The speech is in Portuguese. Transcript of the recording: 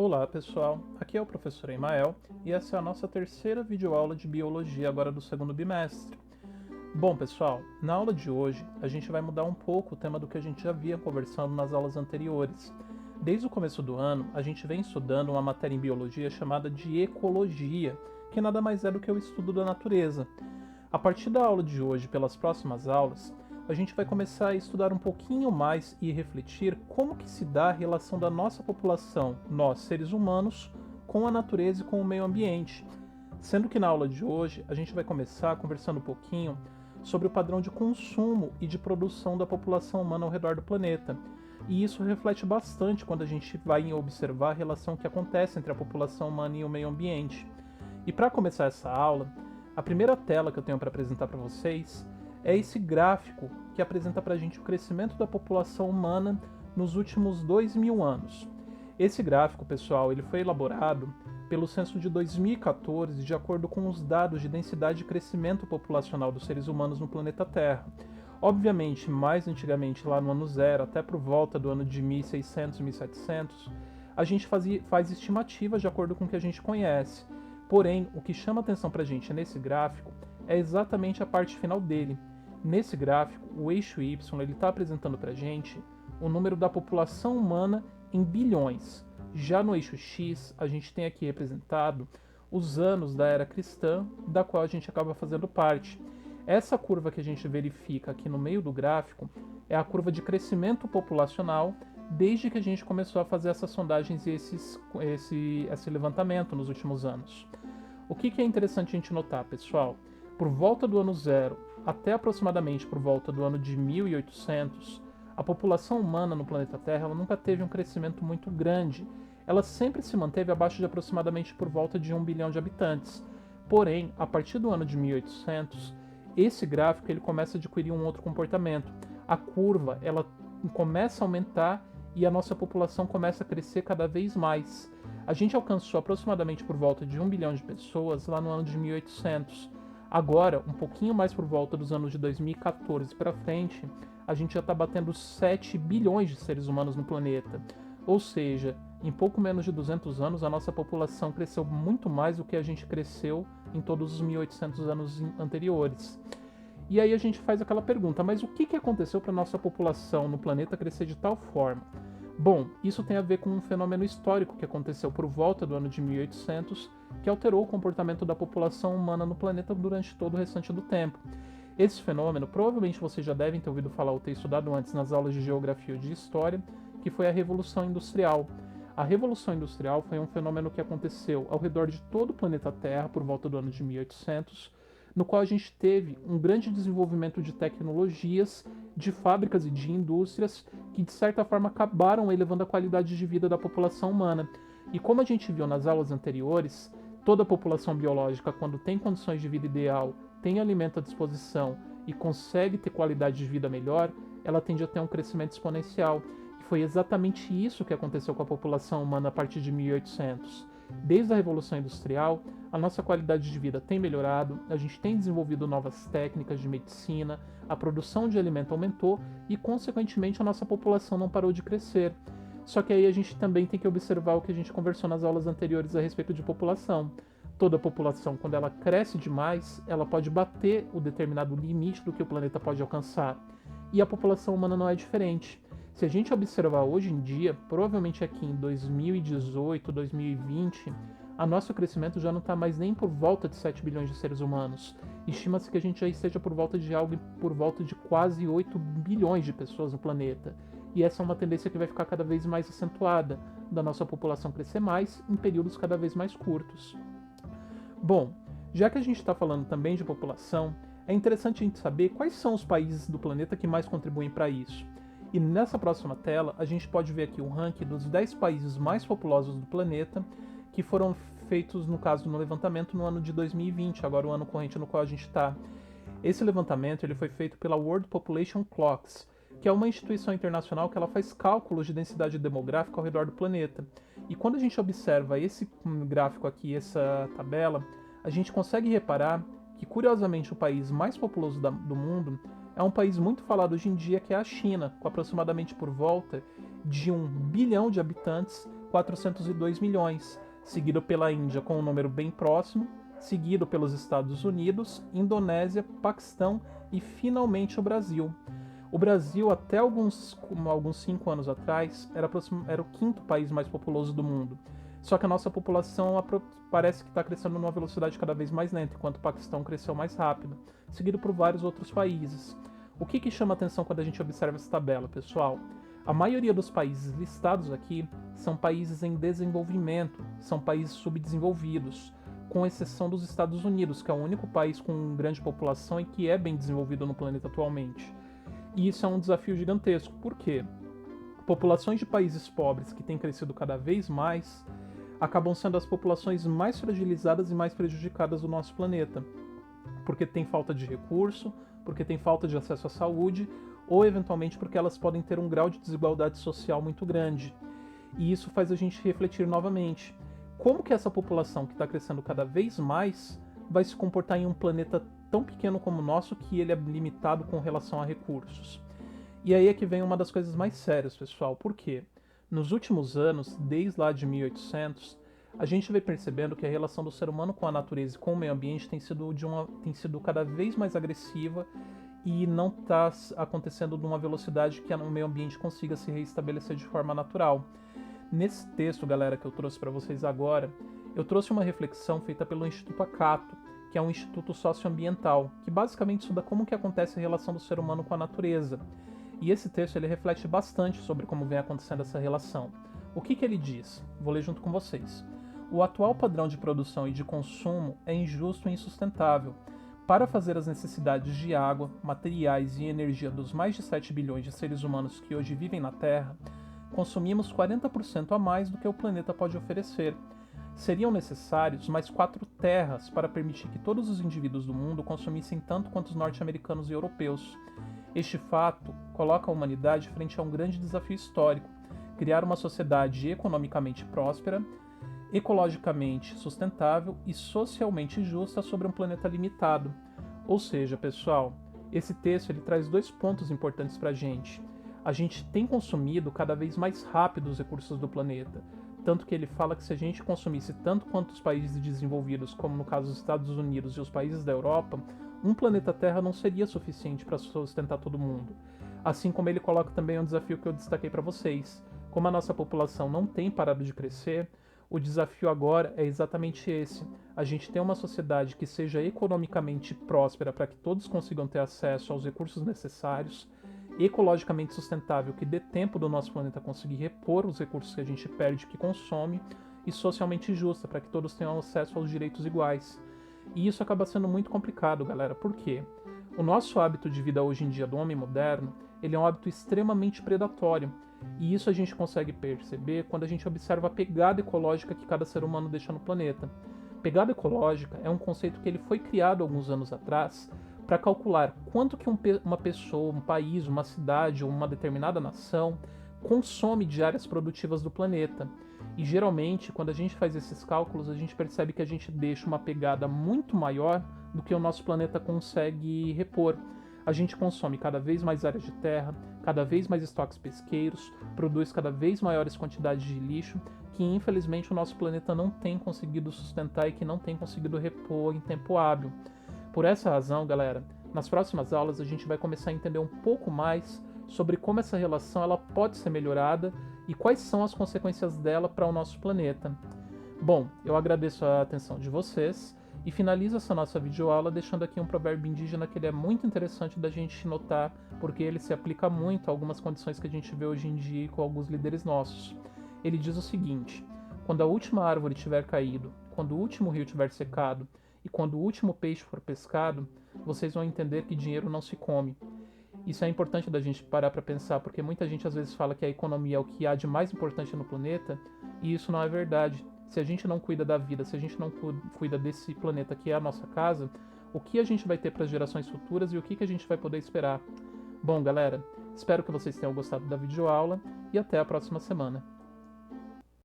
Olá pessoal, aqui é o professor Emael e essa é a nossa terceira videoaula de Biologia agora do segundo bimestre. Bom pessoal, na aula de hoje a gente vai mudar um pouco o tema do que a gente já vinha conversando nas aulas anteriores. Desde o começo do ano a gente vem estudando uma matéria em Biologia chamada de Ecologia, que nada mais é do que o estudo da natureza. A partir da aula de hoje, pelas próximas aulas, a gente vai começar a estudar um pouquinho mais e refletir como que se dá a relação da nossa população, nós seres humanos, com a natureza e com o meio ambiente. Sendo que na aula de hoje a gente vai começar conversando um pouquinho sobre o padrão de consumo e de produção da população humana ao redor do planeta. E isso reflete bastante quando a gente vai observar a relação que acontece entre a população humana e o meio ambiente. E para começar essa aula, a primeira tela que eu tenho para apresentar para vocês é esse gráfico que apresenta para a gente o crescimento da população humana nos últimos 2.000 anos. Esse gráfico, pessoal, ele foi elaborado pelo censo de 2014 de acordo com os dados de densidade e crescimento populacional dos seres humanos no planeta Terra. Obviamente, mais antigamente, lá no ano zero, até por volta do ano de 1600, 1700, a gente faz estimativas de acordo com o que a gente conhece. Porém, o que chama atenção para a gente nesse gráfico é exatamente a parte final dele. Nesse gráfico, o eixo Y está apresentando para a gente o número da população humana em bilhões. Já no eixo X, a gente tem aqui representado os anos da era cristã, da qual a gente acaba fazendo parte. Essa curva que a gente verifica aqui no meio do gráfico é a curva de crescimento populacional desde que a gente começou a fazer essas sondagens e esse levantamento nos últimos anos. O que é interessante a gente notar, pessoal? Por volta do ano zero até aproximadamente por volta do ano de 1800, a população humana no planeta Terra ela nunca teve um crescimento muito grande. Ela sempre se manteve abaixo de aproximadamente por volta de 1 bilhão de habitantes. Porém, a partir do ano de 1800, esse gráfico ele começa a adquirir um outro comportamento. A curva ela começa a aumentar e a nossa população começa a crescer cada vez mais. A gente alcançou aproximadamente por volta de 1 bilhão de pessoas lá no ano de 1800. Agora, um pouquinho mais por volta dos anos de 2014 para frente, a gente já está batendo 7 bilhões de seres humanos no planeta. Ou seja, em pouco menos de 200 anos, a nossa população cresceu muito mais do que a gente cresceu em todos os 1800 anos anteriores. E aí a gente faz aquela pergunta, mas o que aconteceu para a nossa população no planeta crescer de tal forma? Bom, isso tem a ver com um fenômeno histórico que aconteceu por volta do ano de 1800, que alterou o comportamento da população humana no planeta durante todo o restante do tempo. Esse fenômeno, provavelmente vocês já devem ter ouvido falar ou ter estudado antes nas aulas de geografia ou de história, que foi a Revolução Industrial. A Revolução Industrial foi um fenômeno que aconteceu ao redor de todo o planeta Terra por volta do ano de 1800, no qual a gente teve um grande desenvolvimento de tecnologias, de fábricas e de indústrias que de certa forma acabaram elevando a qualidade de vida da população humana. E como a gente viu nas aulas anteriores, toda a população biológica, quando tem condições de vida ideal, tem alimento à disposição e consegue ter qualidade de vida melhor, ela tende a ter um crescimento exponencial. E foi exatamente isso que aconteceu com a população humana a partir de 1800. Desde a Revolução Industrial, a nossa qualidade de vida tem melhorado, a gente tem desenvolvido novas técnicas de medicina, a produção de alimento aumentou e, consequentemente, a nossa população não parou de crescer. Só que aí a gente também tem que observar o que a gente conversou nas aulas anteriores a respeito de população. Toda a população, quando ela cresce demais, ela pode bater o determinado limite do que o planeta pode alcançar. E a população humana não é diferente. Se a gente observar hoje em dia, provavelmente aqui em 2018, 2020, o nosso crescimento já não está mais nem por volta de 7 bilhões de seres humanos. Estima-se que a gente já esteja por volta de algo por volta de quase 8 bilhões de pessoas no planeta. E essa é uma tendência que vai ficar cada vez mais acentuada, da nossa população crescer mais em períodos cada vez mais curtos. Bom, já que a gente está falando também de população, é interessante a gente saber quais são os países do planeta que mais contribuem para isso. E nessa próxima tela, a gente pode ver aqui um ranking dos 10 países mais populosos do planeta, que foram feitos, no caso, no levantamento no ano de 2020, agora o ano corrente no qual a gente está. Esse levantamento ele foi feito pela World Population Clocks, que é uma instituição internacional que ela faz cálculos de densidade demográfica ao redor do planeta. E quando a gente observa esse gráfico aqui, essa tabela, a gente consegue reparar que, curiosamente, o país mais populoso do mundo é um país muito falado hoje em dia, que é a China, com aproximadamente por volta de 1 bilhão de habitantes, 402 milhões, seguido pela Índia com um número bem próximo, seguido pelos Estados Unidos, Indonésia, Paquistão e finalmente o Brasil. O Brasil, até alguns 5 anos atrás, era o quinto país mais populoso do mundo. Só que a nossa população parece que está crescendo numa velocidade cada vez mais lenta, enquanto o Paquistão cresceu mais rápido, seguido por vários outros países. O que chama atenção quando a gente observa essa tabela, pessoal? A maioria dos países listados aqui são países em desenvolvimento, são países subdesenvolvidos, com exceção dos Estados Unidos, que é o único país com grande população e que é bem desenvolvido no planeta atualmente. E isso é um desafio gigantesco. Por quê? Populações de países pobres que têm crescido cada vez mais acabam sendo as populações mais fragilizadas e mais prejudicadas do nosso planeta, porque tem falta de recurso, porque tem falta de acesso à saúde, ou eventualmente porque elas podem ter um grau de desigualdade social muito grande. E isso faz a gente refletir novamente. Como que essa população que está crescendo cada vez mais vai se comportar em um planeta tão pequeno como o nosso, que ele é limitado com relação a recursos? E aí é que vem uma das coisas mais sérias, pessoal. Por quê? Nos últimos anos, desde lá de 1800, a gente vem percebendo que a relação do ser humano com a natureza e com o meio ambiente tem sido cada vez mais agressiva e não está acontecendo numa velocidade que o meio ambiente consiga se reestabelecer de forma natural. Nesse texto, galera, que eu trouxe para vocês agora, eu trouxe uma reflexão feita pelo Instituto Acato, que é um instituto socioambiental, que basicamente estuda como que acontece a relação do ser humano com a natureza. E esse texto ele reflete bastante sobre como vem acontecendo essa relação. O que ele diz? Vou ler junto com vocês. O atual padrão de produção e de consumo é injusto e insustentável. Para fazer as necessidades de água, materiais e energia dos mais de 7 bilhões de seres humanos que hoje vivem na Terra, consumimos 40% a mais do que o planeta pode oferecer. Seriam necessários mais 4 terras para permitir que todos os indivíduos do mundo consumissem tanto quanto os norte-americanos e europeus. Este fato coloca a humanidade frente a um grande desafio histórico: criar uma sociedade economicamente próspera, ecologicamente sustentável e socialmente justa sobre um planeta limitado. Ou seja, pessoal, esse texto ele traz 2 pontos importantes para a gente. A gente tem consumido cada vez mais rápido os recursos do planeta, tanto que ele fala que se a gente consumisse tanto quanto os países desenvolvidos, como no caso dos Estados Unidos e os países da Europa, um planeta Terra não seria suficiente para sustentar todo mundo. Assim como ele coloca também um desafio que eu destaquei para vocês. Como a nossa população não tem parado de crescer, o desafio agora é exatamente esse: a gente ter uma sociedade que seja economicamente próspera para que todos consigam ter acesso aos recursos necessários, ecologicamente sustentável, que dê tempo do nosso planeta conseguir repor os recursos que a gente perde, que consome, e socialmente justa, para que todos tenham acesso aos direitos iguais. E isso acaba sendo muito complicado, galera. Por quê? O nosso hábito de vida hoje em dia do homem moderno, ele é um hábito extremamente predatório. E isso a gente consegue perceber quando a gente observa a pegada ecológica que cada ser humano deixa no planeta. Pegada ecológica é um conceito que ele foi criado alguns anos atrás para calcular quanto que uma pessoa, um país, uma cidade ou uma determinada nação consome de áreas produtivas do planeta. E geralmente, quando a gente faz esses cálculos, a gente percebe que a gente deixa uma pegada muito maior do que o nosso planeta consegue repor. A gente consome cada vez mais áreas de terra, cada vez mais estoques pesqueiros, produz cada vez maiores quantidades de lixo, que infelizmente o nosso planeta não tem conseguido sustentar e que não tem conseguido repor em tempo hábil. Por essa razão, galera, nas próximas aulas a gente vai começar a entender um pouco mais sobre como essa relação ela pode ser melhorada e quais são as consequências dela para o nosso planeta. Bom, eu agradeço a atenção de vocês e finalizo essa nossa videoaula deixando aqui um provérbio indígena que ele é muito interessante da gente notar, porque ele se aplica muito a algumas condições que a gente vê hoje em dia com alguns líderes nossos. Ele diz o seguinte: quando a última árvore tiver caído, quando o último rio tiver secado e quando o último peixe for pescado, vocês vão entender que dinheiro não se come. Isso é importante da gente parar para pensar, porque muita gente às vezes fala que a economia é o que há de mais importante no planeta, e isso não é verdade. Se a gente não cuida da vida, se a gente não cuida desse planeta que é a nossa casa, o que a gente vai ter para as gerações futuras e o que a gente vai poder esperar? Bom, galera, espero que vocês tenham gostado da videoaula e até a próxima semana.